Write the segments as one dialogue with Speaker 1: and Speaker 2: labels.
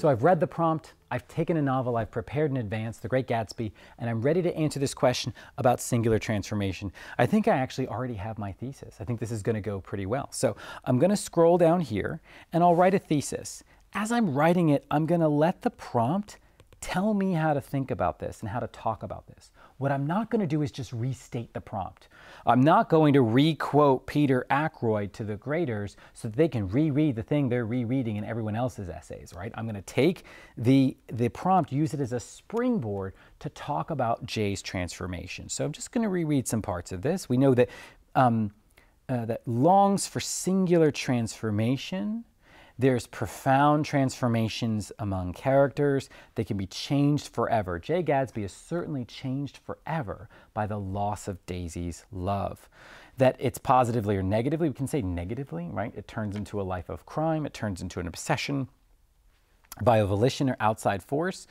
Speaker 1: So I've read the prompt, I've taken a novel I've prepared in advance, The Great Gatsby, and I'm ready to answer this question about singular transformation. I think I actually already have my thesis. I think this is going to go pretty well. So I'm going to scroll down here and I'll write a thesis. As I'm writing it, I'm going to let the prompt tell me how to think about this and how to talk about this. What I'm not going to do is just restate the prompt. I'm not going to re-quote Peter Ackroyd to the graders so that they can reread the thing they're rereading in everyone else's essays, right? I'm going to take the prompt, use it as a springboard to talk about Jay's transformation. So I'm just going to reread some parts of this. We know that that longs for singular transformation. There's profound transformations among characters. They can be changed forever. Jay Gatsby is certainly changed forever by the loss of Daisy's love. That it's positively or negatively, we can say negatively, right? It turns into a life of crime. It turns into an obsession by a volition or outside force.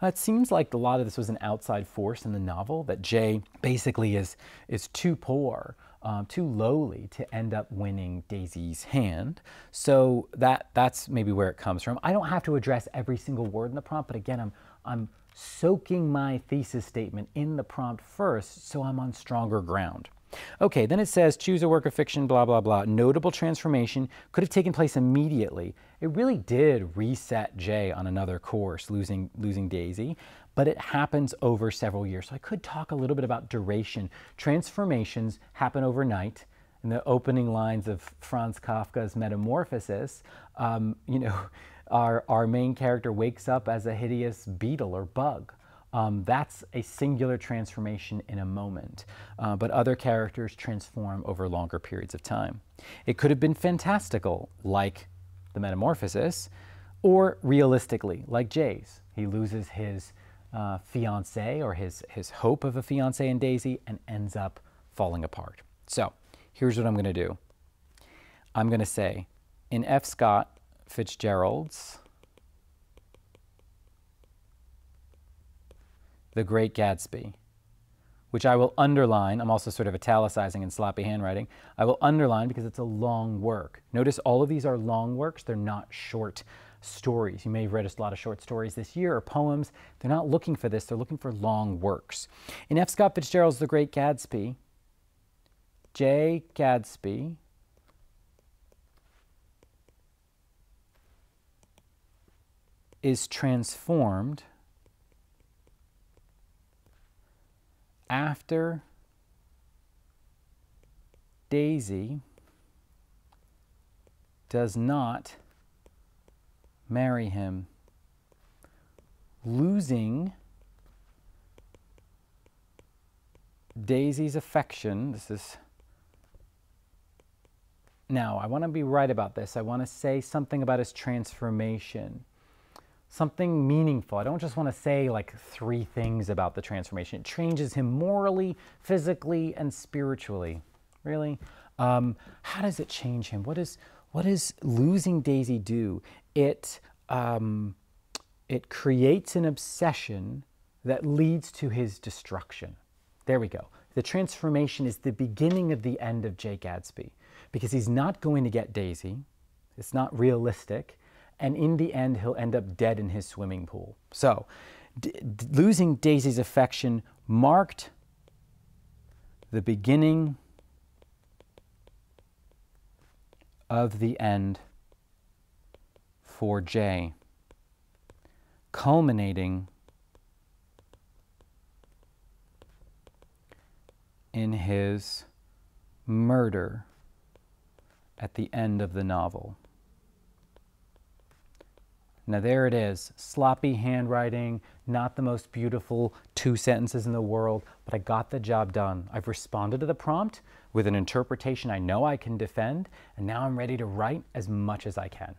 Speaker 1: It seems like a lot of this was an outside force in the novel, that Jay basically is too poor, too lowly to end up winning Daisy's hand. So that's maybe where it comes from. I don't have to address every single word in the prompt, but again, I'm soaking my thesis statement in the prompt first, so I'm on stronger ground. Okay, then it says, choose a work of fiction, blah, blah, blah. Notable transformation could have taken place immediately. It really did reset Jay on another course, losing Daisy, but it happens over several years. So I could talk a little bit about duration. Transformations happen overnight. In the opening lines of Franz Kafka's Metamorphosis, you know, our main character wakes up as a hideous beetle or bug. That's a singular transformation in a moment, but other characters transform over longer periods of time. It could have been fantastical, like the Metamorphosis, or realistically, like Jay's. He loses his fiancée or his hope of a fiancée in Daisy and ends up falling apart. So here's what I'm going to do. I'm going to say, in F. Scott Fitzgerald's The Great Gatsby, which I will underline. I'm also sort of italicizing in sloppy handwriting. I will underline because it's a long work. Notice all of these are long works. They're not short stories. You may have read a lot of short stories this year or poems. They're not looking for this. They're looking for long works. In F. Scott Fitzgerald's The Great Gatsby, Jay Gatsby is transformed after Daisy does not marry him, losing Daisy's affection. This is, now I want to be right about this. I want to say something about his transformation. Something meaningful. I don't just want to say like 3 things about the transformation. It changes him morally, physically, and spiritually. Really? How does it change him? What does losing Daisy do? It creates an obsession that leads to his destruction. There we go. The transformation is the beginning of the end of Jay Gatsby, because he's not going to get Daisy. It's not realistic. And in the end, he'll end up dead in his swimming pool. So, losing Daisy's affection marked the beginning of the end for Jay, culminating in his murder at the end of the novel. Now there it is, sloppy handwriting, not the most beautiful 2 sentences in the world, but I got the job done. I've responded to the prompt with an interpretation I know I can defend, and now I'm ready to write as much as I can.